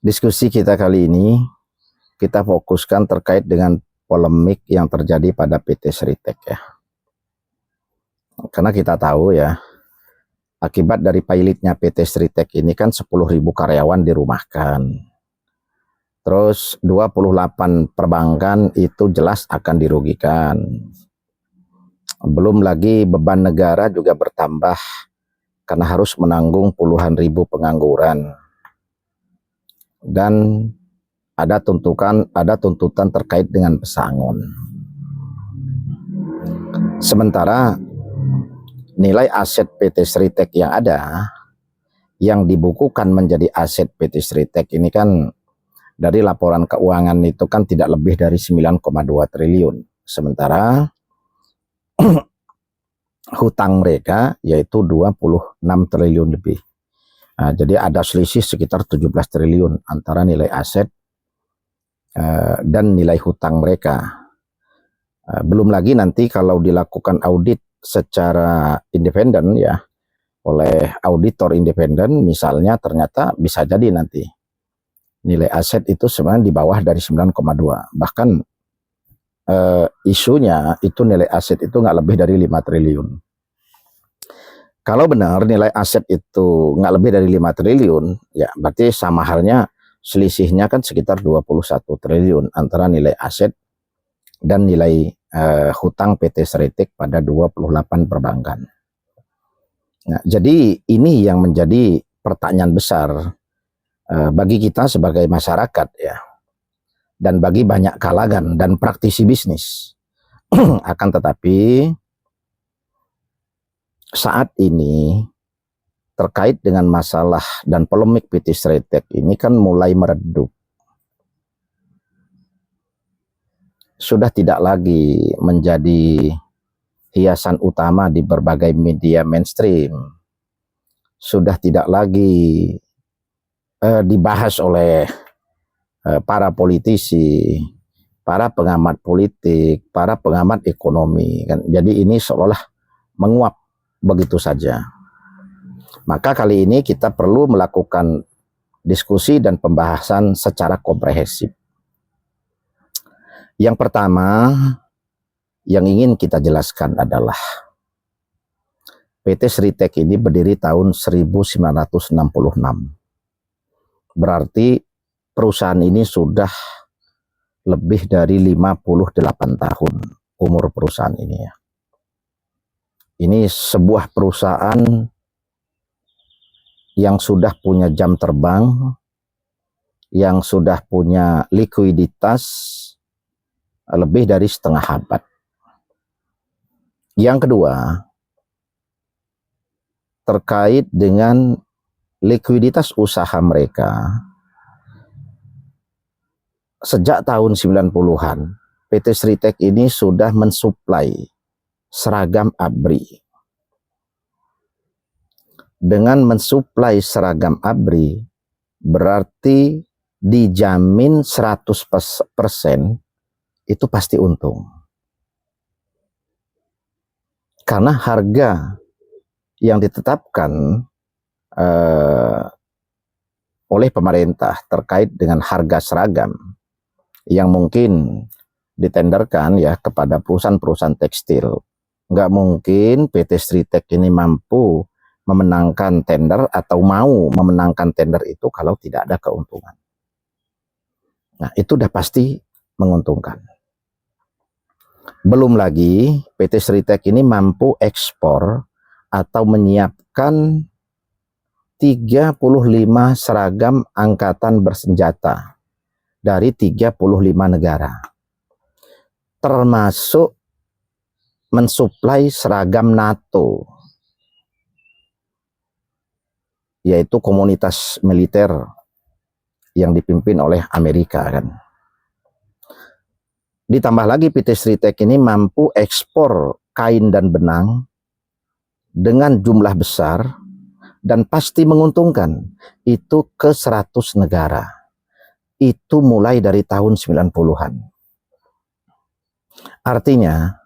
Diskusi kita kali ini kita fokuskan terkait dengan polemik yang terjadi pada PT Sritek ya. Karena kita tahu ya, akibat dari pilotnya PT Sritek ini kan 10.000 karyawan dirumahkan. Terus 28 perbankan itu jelas akan dirugikan. Belum lagi beban negara juga bertambah karena harus menanggung puluhan ribu pengangguran. Dan ada tuntutan terkait dengan pesangon. Sementara nilai aset PT Sritek yang ada, yang dibukukan menjadi aset PT Sritek ini kan dari laporan keuangan itu kan tidak lebih dari 9,2 triliun. Sementara hutang mereka yaitu 26 triliun lebih. Nah, jadi ada selisih sekitar 17 triliun antara nilai aset dan nilai hutang mereka. Belum lagi nanti kalau dilakukan audit secara independen ya oleh auditor independen, misalnya ternyata bisa jadi nanti nilai aset itu sebenarnya di bawah dari 9,2. Bahkan isunya itu nilai aset itu nggak lebih dari 5 triliun. Kalau benar nilai aset itu nggak lebih dari 5 triliun, ya berarti sama halnya selisihnya kan sekitar 21 triliun antara nilai aset dan nilai hutang PT Sritek pada 28 perbankan. Nah, jadi ini yang menjadi pertanyaan besar bagi kita sebagai masyarakat ya, dan bagi banyak kalangan dan praktisi bisnis. Akan tetapi saat ini terkait dengan masalah dan polemik PT Sritek ini kan mulai meredup. Sudah tidak lagi menjadi hiasan utama di berbagai media mainstream. Sudah tidak lagi dibahas oleh para politisi, para pengamat politik, para pengamat ekonomi. Jadi ini seolah menguap begitu saja. Maka kali ini kita perlu melakukan diskusi dan pembahasan secara komprehensif. Yang pertama yang ingin kita jelaskan adalah PT Sritek ini berdiri tahun 1966. Berarti perusahaan ini sudah lebih dari 58 tahun umur perusahaan ini ya. Ini sebuah perusahaan yang sudah punya jam terbang, yang sudah punya likuiditas lebih dari setengah abad. Yang kedua, terkait dengan likuiditas usaha mereka, sejak tahun 90-an, PT Sritek ini sudah mensuplai seragam ABRI. Dengan mensuplai seragam ABRI, berarti dijamin 100% itu pasti untung. Karena harga yang ditetapkan oleh pemerintah terkait dengan harga seragam yang mungkin ditenderkan ya kepada perusahaan-perusahaan tekstil. Nggak mungkin PT Sritek ini mampu memenangkan tender atau mau memenangkan tender itu kalau tidak ada keuntungan. Nah, itu udah pasti menguntungkan. Belum lagi PT Sritek ini mampu ekspor atau menyiapkan 35 seragam angkatan bersenjata dari 35 negara. Termasuk mensuplai seragam NATO, yaitu komunitas militer yang dipimpin oleh Amerika kan. Ditambah lagi PT Sritek ini mampu ekspor kain dan benang dengan jumlah besar dan pasti menguntungkan itu ke 100 negara. Itu mulai dari tahun 90-an. Artinya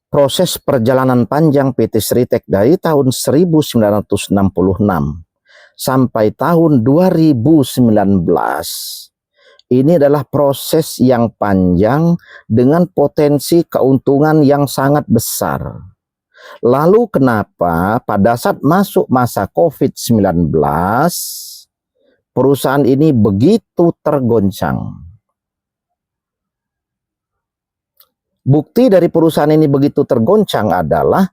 proses perjalanan panjang PT Sritek dari tahun 1966 sampai tahun 2019. Ini adalah proses yang panjang dengan potensi keuntungan yang sangat besar. Lalu kenapa pada saat masuk masa COVID-19, perusahaan ini begitu tergoncang? Bukti dari perusahaan ini begitu tergoncang adalah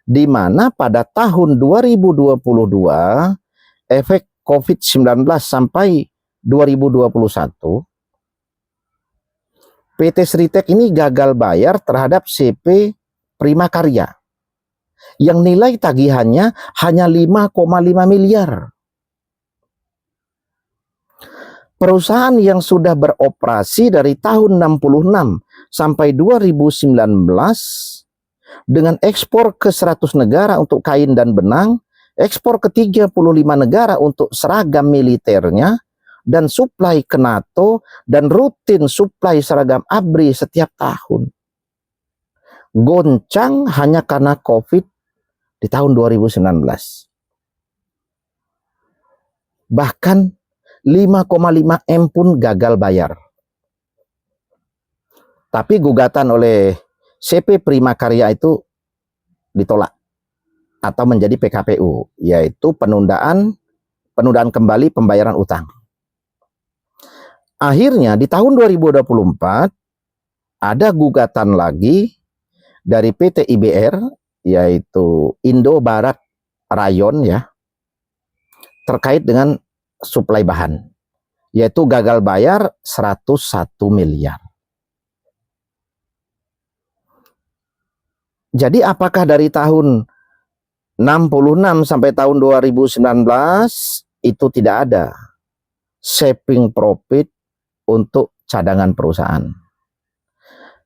di mana pada tahun 2022 efek COVID-19 sampai 2021, PT Sritek ini gagal bayar terhadap CP Prima Karya yang nilai tagihannya hanya 5,5 miliar. Perusahaan yang sudah beroperasi dari tahun 66 sampai 2019 dengan ekspor ke 100 negara untuk kain dan benang, ekspor ke 35 negara untuk seragam militernya, dan suplai ke NATO, dan rutin suplai seragam ABRI setiap tahun. Goncang hanya karena COVID di tahun 2019. Bahkan 5,5 M pun gagal bayar. Tapi gugatan oleh CP Prima Karya itu ditolak atau menjadi PKPU, yaitu penundaan kembali pembayaran utang. Akhirnya di tahun 2024 ada gugatan lagi dari PT IBR, yaitu Indo Barat Rayon ya, terkait dengan suplai bahan, yaitu gagal bayar 101 miliar. Jadi apakah dari tahun 66 sampai tahun 2019 itu tidak ada saving profit untuk cadangan perusahaan,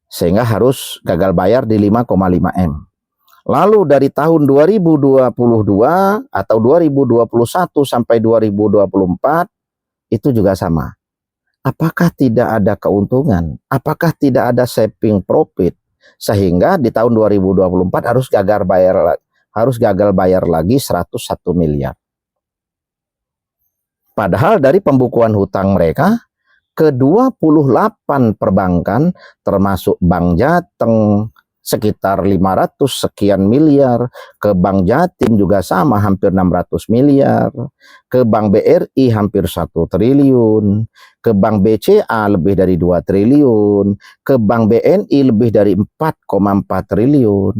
sehingga harus gagal bayar di 5,5 M. Lalu dari tahun 2022 atau 2021 sampai 2024 itu juga sama. Apakah tidak ada keuntungan? Apakah tidak ada saving profit? Sehingga di tahun 2024 harus gagal bayar lagi 101 miliar. Padahal dari pembukuan hutang mereka ke 28 perbankan termasuk Bank Jateng sekitar 500 sekian miliar, ke Bank Jatim juga sama hampir 600 miliar, ke Bank BRI hampir 1 triliun, ke Bank BCA lebih dari 2 triliun, ke Bank BNI lebih dari 4,4 triliun,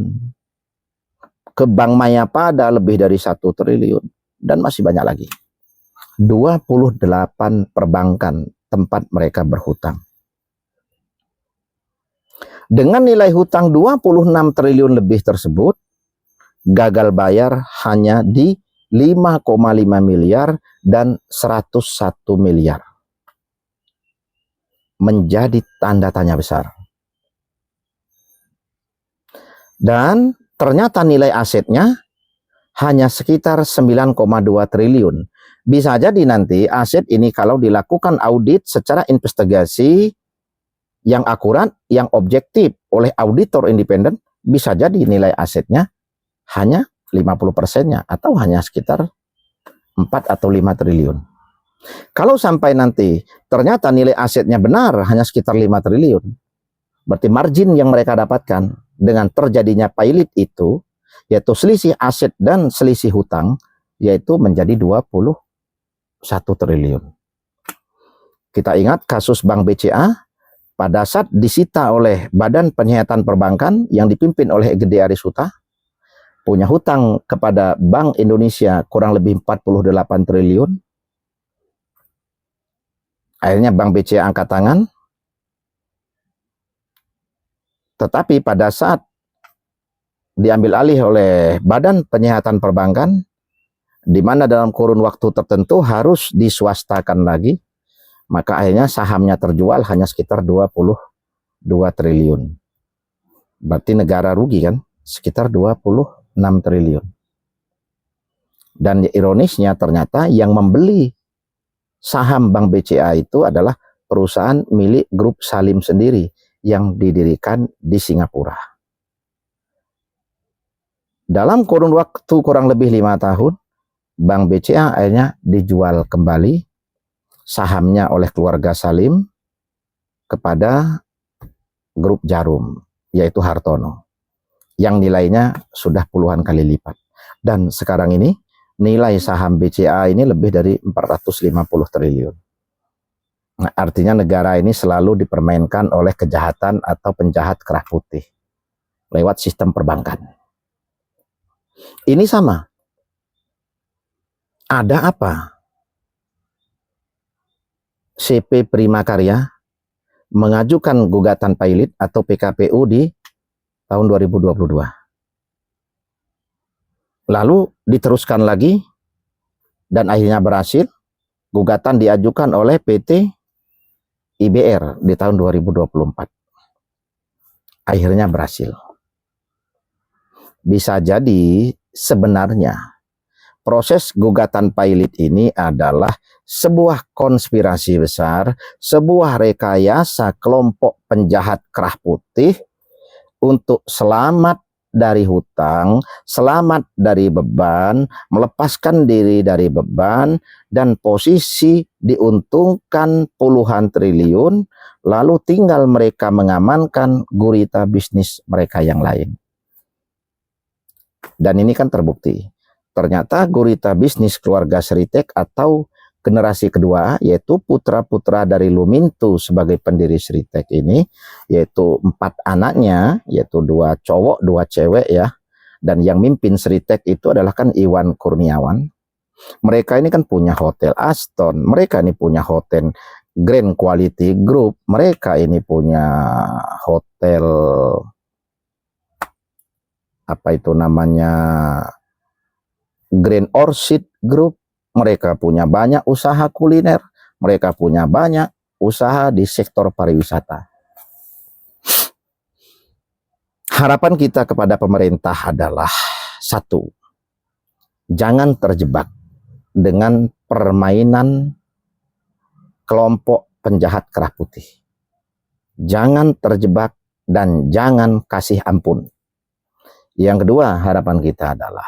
ke Bank Mayapada lebih dari 1 triliun, dan masih banyak lagi. 28 perbankan tempat mereka berhutang. Dengan nilai hutang 26 triliun lebih tersebut, gagal bayar hanya di 5,5 miliar dan 101 miliar. Menjadi tanda tanya besar. Dan ternyata nilai asetnya hanya sekitar 9,2 triliun. Bisa jadi nanti aset ini kalau dilakukan audit secara investigasi yang akurat, yang objektif oleh auditor independen, bisa jadi nilai asetnya hanya 50%-nya atau hanya sekitar 4 atau 5 triliun. Kalau sampai nanti ternyata nilai asetnya benar hanya sekitar 5 triliun, berarti margin yang mereka dapatkan dengan terjadinya pailit itu, yaitu selisih aset dan selisih hutang, yaitu menjadi 21 triliun. Kita ingat kasus Bank BCA pada saat disita oleh Badan Penyihatan Perbankan yang dipimpin oleh Gede Arissuta, punya hutang kepada Bank Indonesia kurang lebih 48 triliun. Akhirnya Bank BCA angkat tangan. Tetapi pada saat diambil alih oleh Badan Penyihatan Perbankan, di mana dalam kurun waktu tertentu harus diswastakan lagi, maka akhirnya sahamnya terjual hanya sekitar 22 triliun. Berarti negara rugi kan? Sekitar 26 triliun. Dan ironisnya ternyata yang membeli saham Bank BCA itu adalah perusahaan milik grup Salim sendiri yang didirikan di Singapura. Dalam kurun waktu kurang lebih 5 tahun, Bank BCA akhirnya dijual kembali sahamnya oleh keluarga Salim kepada grup Jarum, yaitu Hartono, yang nilainya sudah puluhan kali lipat. Dan sekarang ini nilai saham BCA ini lebih dari 450 triliun. Nah, artinya negara ini selalu dipermainkan oleh kejahatan atau penjahat kerah putih lewat sistem perbankan. Ini sama. Ada apa? CP Prima Karya mengajukan gugatan pailit atau PKPU di tahun 2022. Lalu diteruskan lagi dan akhirnya berhasil. Gugatan diajukan oleh PT IBR di tahun 2024. Akhirnya berhasil. Bisa jadi sebenarnya proses gugatan pailit ini adalah sebuah konspirasi besar, sebuah rekayasa kelompok penjahat kerah putih untuk selamat dari hutang, selamat dari beban, melepaskan diri dari beban, dan posisi diuntungkan puluhan triliun, lalu tinggal mereka mengamankan gurita bisnis mereka yang lain. Dan ini kan terbukti. Ternyata gurita bisnis keluarga Sritek atau generasi kedua, yaitu putra-putra dari Lumintu sebagai pendiri Sritek ini, yaitu 4 anaknya, yaitu 2 cowok, 2 cewek ya. Dan yang mimpin Sritek itu adalah kan Iwan Kurniawan. Mereka ini kan punya hotel Aston, mereka ini punya hotel Grand Quality Group, mereka ini punya hotel apa itu namanya Grand Orchid Group. Mereka punya banyak usaha kuliner, mereka punya banyak usaha di sektor pariwisata. Harapan kita kepada pemerintah adalah satu, jangan terjebak dengan permainan kelompok penjahat kerah putih. Jangan terjebak dan jangan kasih ampun. Yang kedua, harapan kita adalah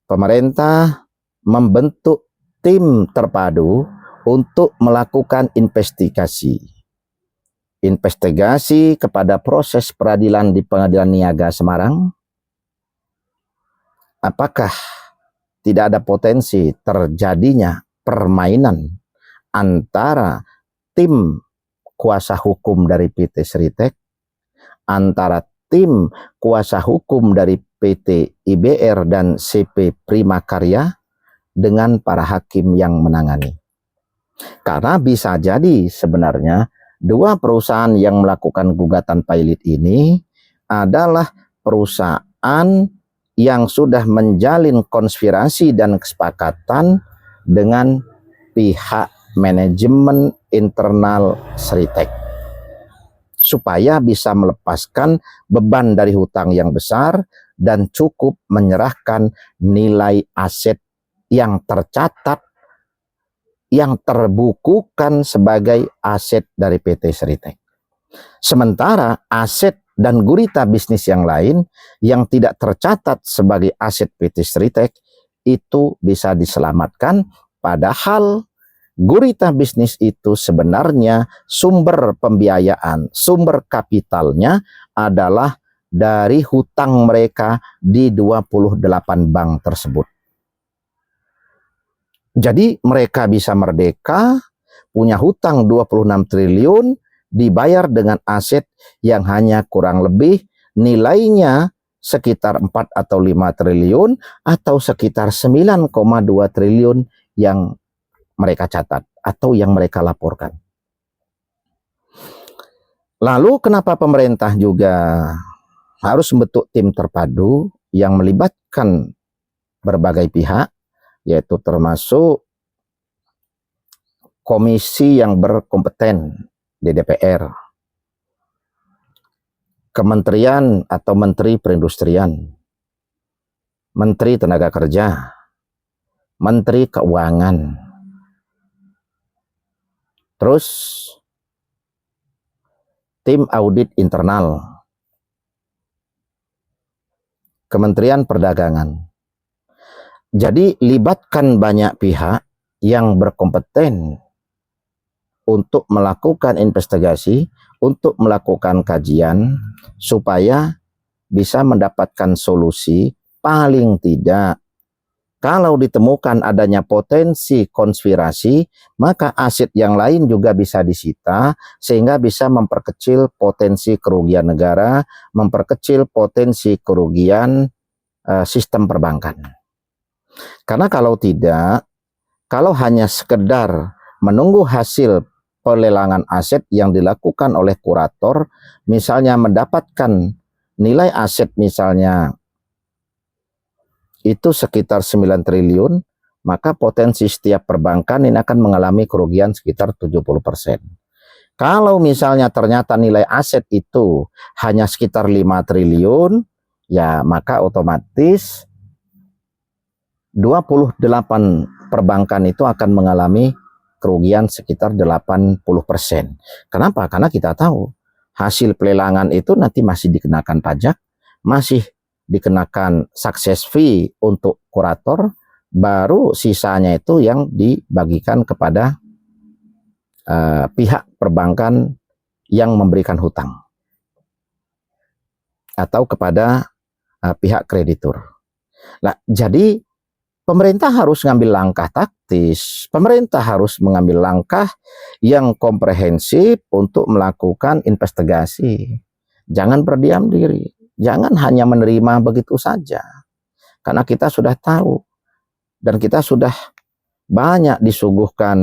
pemerintah membentuk tim terpadu untuk melakukan investigasi kepada proses peradilan di Pengadilan Niaga Semarang. Apakah tidak ada potensi terjadinya permainan antara tim kuasa hukum dari PT Sritek, antara tim kuasa hukum dari PT IBR dan CP Prima Karya dengan para hakim yang menangani. Karena bisa jadi sebenarnya 2 perusahaan yang melakukan gugatan pailit ini adalah perusahaan yang sudah menjalin konspirasi dan kesepakatan dengan pihak manajemen internal Sritek supaya bisa melepaskan beban dari hutang yang besar dan cukup menyerahkan nilai aset yang tercatat, yang terbukukan sebagai aset dari PT Sritek. Sementara aset dan gurita bisnis yang lain yang tidak tercatat sebagai aset PT Sritek itu bisa diselamatkan, padahal gurita bisnis itu sebenarnya sumber pembiayaan, sumber kapitalnya adalah dari hutang mereka di 28 bank tersebut. Jadi mereka bisa merdeka, punya hutang 26 triliun, dibayar dengan aset yang hanya kurang lebih nilainya sekitar 4 atau 5 triliun atau sekitar 9,2 triliun yang mereka catat atau yang mereka laporkan. Lalu kenapa pemerintah juga harus membentuk tim terpadu yang melibatkan berbagai pihak, yaitu termasuk komisi yang berkompeten di DPR, kementerian atau menteri perindustrian, menteri tenaga kerja, menteri keuangan, terus tim audit internal, Kementerian Perdagangan. Jadi libatkan banyak pihak yang berkompeten untuk melakukan investigasi, untuk melakukan kajian, supaya bisa mendapatkan solusi. Paling tidak, kalau ditemukan adanya potensi konspirasi, maka aset yang lain juga bisa disita, sehingga bisa memperkecil potensi kerugian negara, memperkecil potensi kerugian sistem perbankan. Karena kalau tidak, kalau hanya sekedar menunggu hasil pelelangan aset yang dilakukan oleh kurator, misalnya mendapatkan nilai aset misalnya itu sekitar 9 triliun, maka potensi setiap perbankan ini akan mengalami kerugian sekitar 70%. Kalau misalnya ternyata nilai aset itu hanya sekitar 5 triliun, ya maka otomatis 28 perbankan itu akan mengalami kerugian sekitar 80%. Kenapa? Karena kita tahu hasil pelelangan itu nanti masih dikenakan pajak, masih dikenakan success fee untuk kurator, baru sisanya itu yang dibagikan kepada pihak perbankan yang memberikan hutang atau kepada pihak kreditur. Nah, jadi pemerintah harus mengambil langkah taktis, pemerintah harus mengambil langkah yang komprehensif untuk melakukan investigasi. Jangan berdiam diri, jangan hanya menerima begitu saja. Karena kita sudah tahu dan kita sudah banyak disuguhkan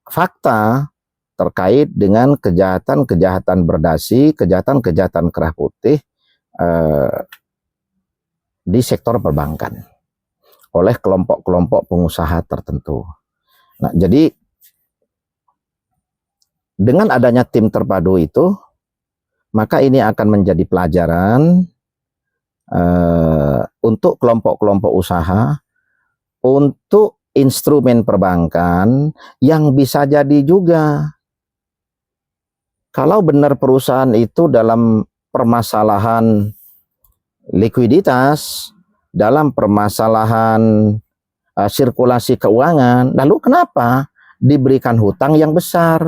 fakta terkait dengan kejahatan-kejahatan berdasi, kejahatan-kejahatan kerah putih di sektor perbankan oleh kelompok-kelompok pengusaha tertentu. Nah, jadi dengan adanya tim terpadu itu, maka ini akan menjadi pelajaran untuk kelompok-kelompok usaha, untuk instrumen perbankan yang bisa jadi juga kalau benar perusahaan itu dalam permasalahan likuiditas, dalam permasalahan sirkulasi keuangan, lalu kenapa diberikan hutang yang besar?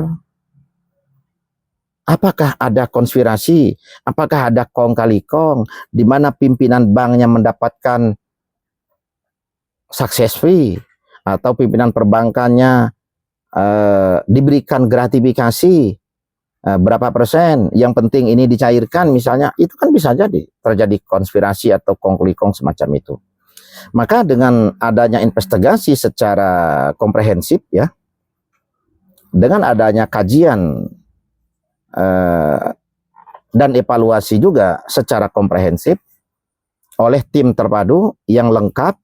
Apakah ada konspirasi? Apakah ada kong kali kong di mana pimpinan banknya mendapatkan success fee atau pimpinan perbankannya diberikan gratifikasi berapa persen, yang penting ini dicairkan misalnya, itu kan bisa jadi terjadi konspirasi atau kong kali kong semacam itu. Maka dengan adanya investigasi secara komprehensif ya, dengan adanya kajian dan evaluasi juga secara komprehensif oleh tim terpadu yang lengkap,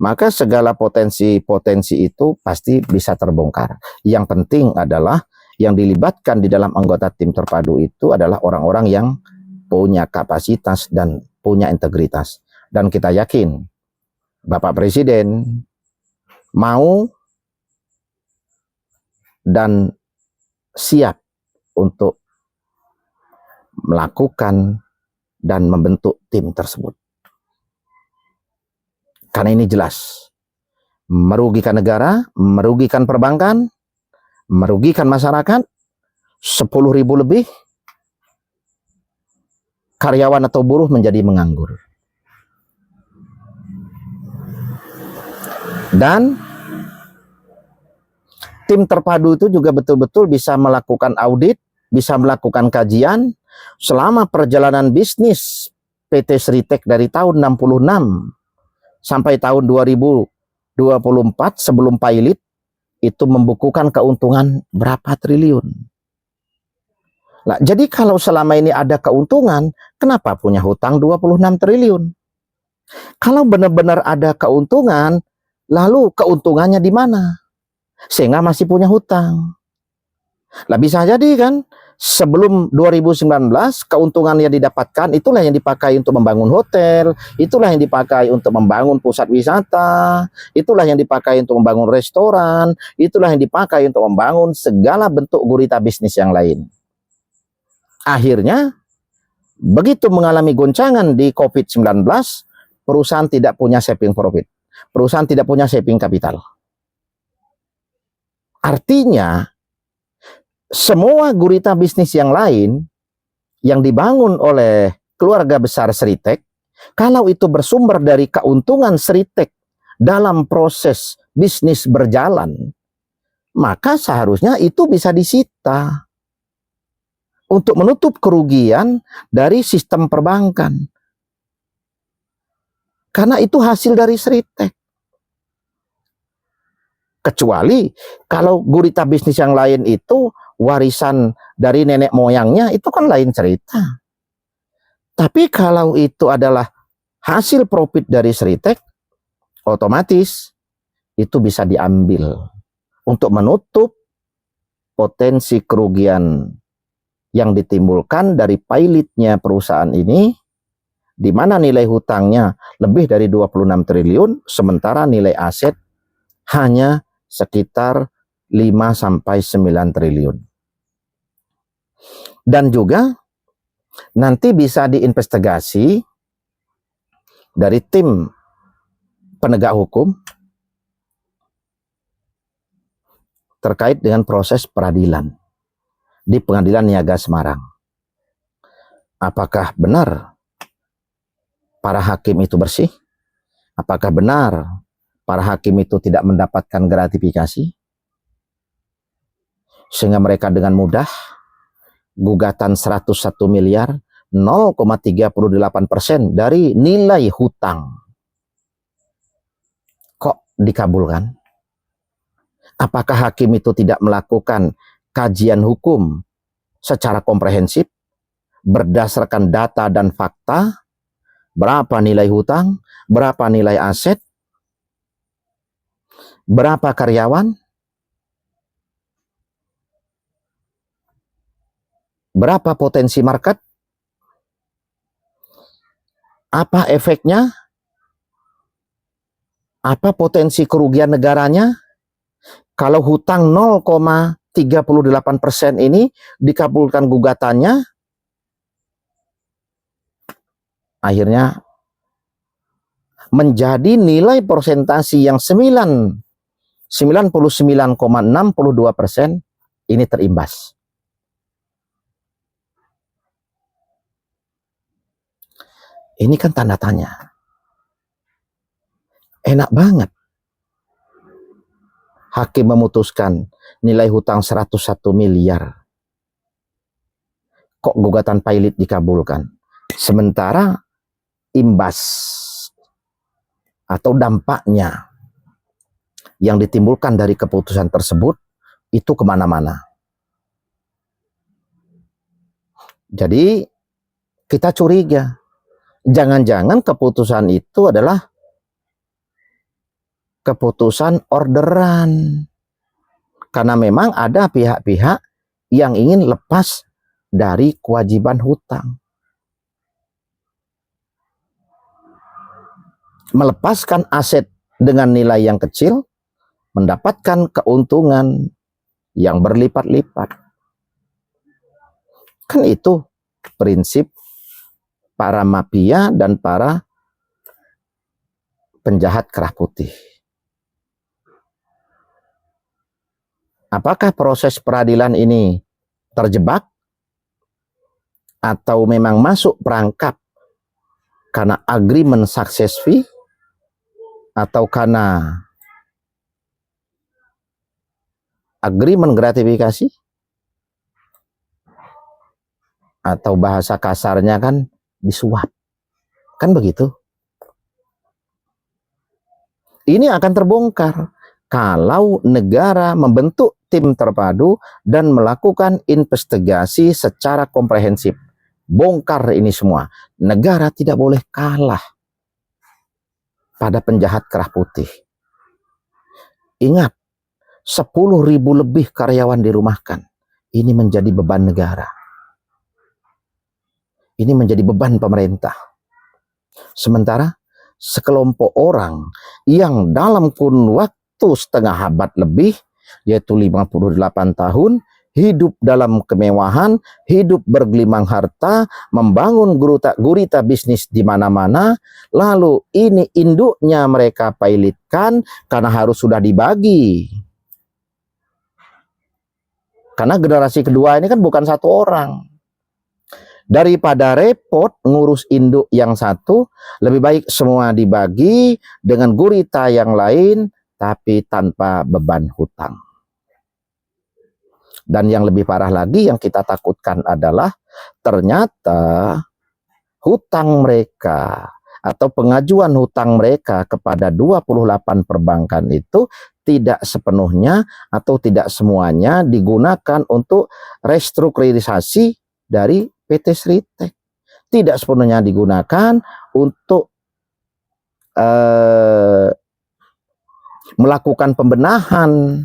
maka segala potensi-potensi itu pasti bisa terbongkar. Yang penting adalah yang dilibatkan di dalam anggota tim terpadu itu adalah orang-orang yang punya kapasitas dan punya integritas. Dan kita yakin Bapak Presiden mau dan siap untuk melakukan dan membentuk tim tersebut. Karena ini jelas merugikan negara, merugikan perbankan, merugikan masyarakat, 10.000 lebih karyawan atau buruh menjadi menganggur. Dan tim terpadu itu juga betul-betul bisa melakukan audit, bisa melakukan kajian selama perjalanan bisnis PT Sritek dari tahun 66 sampai tahun 2024 sebelum pilot itu membukukan keuntungan berapa triliun. Nah, jadi kalau selama ini ada keuntungan, kenapa punya hutang 26 triliun? Kalau benar-benar ada keuntungan, lalu keuntungannya di mana? Sehingga masih punya hutang. Nah, bisa jadi kan sebelum 2019 keuntungan yang didapatkan itulah yang dipakai untuk membangun hotel, itulah yang dipakai untuk membangun pusat wisata, itulah yang dipakai untuk membangun restoran, itulah yang dipakai untuk membangun segala bentuk gurita bisnis yang lain. Akhirnya begitu mengalami goncangan di COVID-19, perusahaan tidak punya saving profit. Perusahaan tidak punya saving capital. Artinya, semua gurita bisnis yang lain yang dibangun oleh keluarga besar Sritek, kalau itu bersumber dari keuntungan Sritek dalam proses bisnis berjalan, maka seharusnya itu bisa disita untuk menutup kerugian dari sistem perbankan. Karena itu hasil dari Sritek. Kecuali kalau gurita bisnis yang lain itu warisan dari nenek moyangnya, itu kan lain cerita. Tapi kalau itu adalah hasil profit dari Sritek, otomatis itu bisa diambil untuk menutup potensi kerugian yang ditimbulkan dari pilotnya perusahaan ini, di mana nilai hutangnya lebih dari 26 triliun, sementara nilai aset hanya sekitar 5-9 triliun. Dan juga nanti bisa diinvestigasi dari tim penegak hukum terkait dengan proses peradilan di Pengadilan Niaga Semarang. Apakah benar para hakim itu bersih? Apakah benar para hakim itu tidak mendapatkan gratifikasi? Sehingga mereka dengan mudah gugatan 101 miliar 0,38% dari nilai hutang kok dikabulkan? Apakah hakim itu tidak melakukan kajian hukum secara komprehensif berdasarkan data dan fakta, berapa nilai hutang, berapa nilai aset, berapa karyawan, berapa potensi market, apa efeknya, apa potensi kerugian negaranya kalau hutang 0,38% ini dikabulkan gugatannya, akhirnya menjadi nilai persentasi yang 99,62% ini terimbas. Ini kan tanda tanya. Enak banget. Hakim memutuskan nilai hutang 101 miliar. Kok gugatan pilot dikabulkan? Sementara imbas atau dampaknya yang ditimbulkan dari keputusan tersebut itu kemana-mana. Jadi kita curiga. Jangan-jangan keputusan itu adalah keputusan orderan. Karena memang ada pihak-pihak yang ingin lepas dari kewajiban hutang. Melepaskan aset dengan nilai yang kecil, mendapatkan keuntungan yang berlipat-lipat. Kan itu prinsip para mafia dan para penjahat kerah putih. Apakah proses peradilan ini terjebak atau memang masuk perangkap karena agreement success fee atau karena agreement gratifikasi, atau bahasa kasarnya kan disuap, kan begitu. Ini akan terbongkar kalau negara membentuk tim terpadu dan melakukan investigasi secara komprehensif. Bongkar ini semua. Negara tidak boleh kalah pada penjahat kerah putih. Ingat, 10.000 lebih karyawan dirumahkan. Ini menjadi beban negara. Ini menjadi beban pemerintah. Sementara sekelompok orang yang dalam kurun waktu setengah abad lebih, yaitu 58 tahun, hidup dalam kemewahan, hidup bergelimang harta, membangun gurita bisnis di mana-mana, lalu ini induknya mereka pilotkan karena harus sudah dibagi. Karena generasi kedua ini kan bukan satu orang. Daripada repot ngurus induk yang satu, lebih baik semua dibagi dengan gurita yang lain, tapi tanpa beban hutang. Dan yang lebih parah lagi yang kita takutkan adalah ternyata hutang mereka atau pengajuan hutang mereka kepada 28 perbankan itu tidak sepenuhnya atau tidak semuanya digunakan untuk restrukturisasi dari PT Sritek. Tidak sepenuhnya digunakan untuk melakukan pembenahan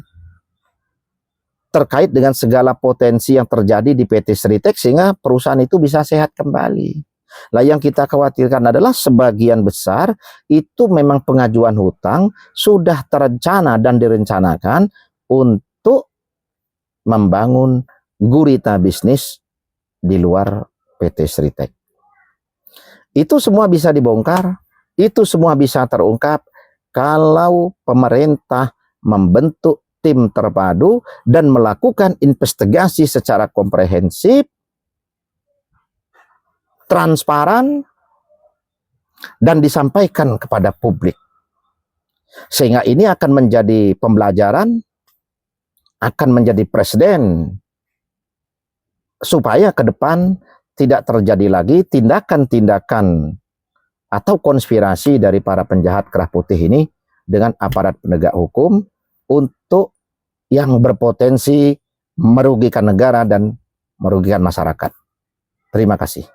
terkait dengan segala potensi yang terjadi di PT Sritek sehingga perusahaan itu bisa sehat kembali. Lah yang kita khawatirkan adalah sebagian besar itu memang pengajuan hutang sudah terencana dan direncanakan untuk membangun gurita bisnis di luar PT Sritek. Itu semua bisa dibongkar, itu semua bisa terungkap kalau pemerintah membentuk tim terpadu dan melakukan investigasi secara komprehensif, transparan, dan disampaikan kepada publik. Sehingga ini akan menjadi pembelajaran, akan menjadi presiden, supaya ke depan tidak terjadi lagi tindakan-tindakan atau konspirasi dari para penjahat kerah putih ini dengan aparat penegak hukum untuk yang berpotensi merugikan negara dan merugikan masyarakat. Terima kasih.